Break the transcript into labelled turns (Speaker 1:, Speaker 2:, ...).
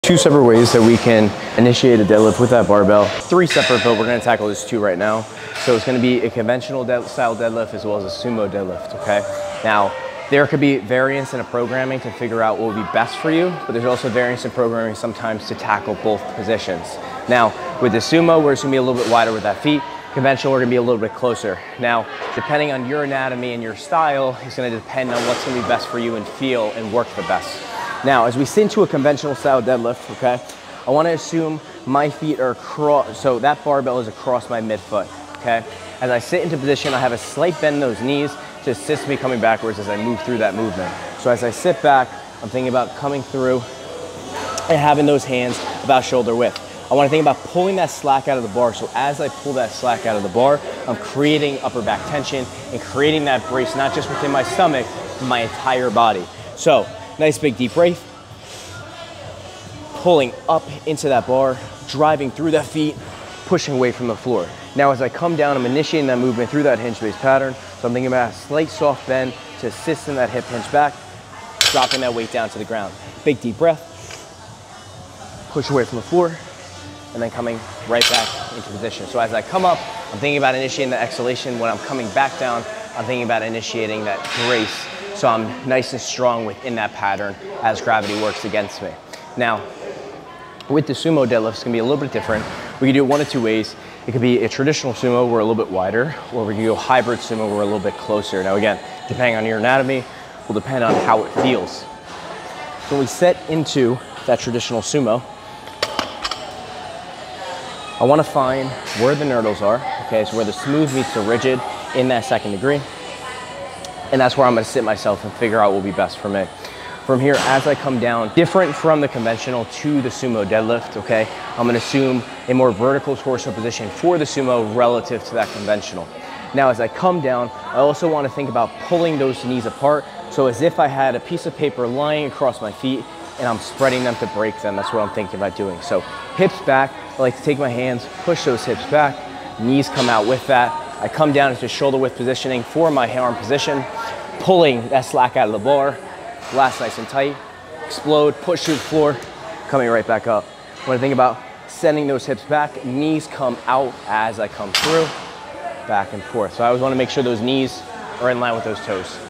Speaker 1: Two separate ways that we can initiate a deadlift with that barbell. Three separate, but we're gonna tackle this two right now. So it's gonna be a conventional style deadlift as well as a sumo deadlift, okay? Now, there could be variance in a programming to figure out what would be best for you, but there's also variance in programming sometimes to tackle both positions. Now, with the sumo, we're just gonna be a little bit wider with that feet. Conventional, we're gonna be a little bit closer. Now, depending on your anatomy and your style, it's gonna depend on what's gonna be best for you and feel and work the best. Now, as we sit into a conventional style deadlift, okay, I wanna assume my feet are across, so that barbell is across my midfoot, okay? As I sit into position, I have a slight bend in those knees to assist me coming backwards as I move through that movement. So as I sit back, I'm thinking about coming through and having those hands about shoulder width. I wanna think about pulling that slack out of the bar. So as I pull that slack out of the bar, I'm creating upper back tension and creating that brace, not just within my stomach, but my entire body. So, nice big deep breath, pulling up into that bar, driving through that feet, pushing away from the floor. Now as I come down, I'm initiating that movement through that hinge-based pattern. So I'm thinking about a slight soft bend to assist in that hip hinge back, dropping that weight down to the ground. Big deep breath, push away from the floor, and then coming right back into position. So as I come up, I'm thinking about initiating the exhalation. When I'm coming back down, I'm thinking about initiating that brace. So I'm nice and strong within that pattern as gravity works against me. Now, with the sumo deadlift, it's gonna be a little bit different. We can do it one of two ways. It could be a traditional sumo, we're a little bit wider, or we can go hybrid sumo, we're a little bit closer. Now again, depending on your anatomy, will depend on how it feels. So when we set into that traditional sumo, I wanna find where the nurdles are, okay? So where the smooth meets the rigid in that second degree. And that's where I'm gonna sit myself and figure out what will be best for me. From here, as I come down, different from the conventional to the sumo deadlift, okay? I'm gonna assume a more vertical torso position for the sumo relative to that conventional. Now, as I come down, I also wanna think about pulling those knees apart. So as if I had a piece of paper lying across my feet and I'm spreading them to break them. That's what I'm thinking about doing. So hips back, I like to take my hands, push those hips back, knees come out with that. I come down into shoulder width positioning for my arm position, pulling that slack out of the bar, last nice and tight, explode, push through the floor, coming right back up. When I think about sending those hips back, knees come out as I come through, back and forth. So I always wanna make sure those knees are in line with those toes.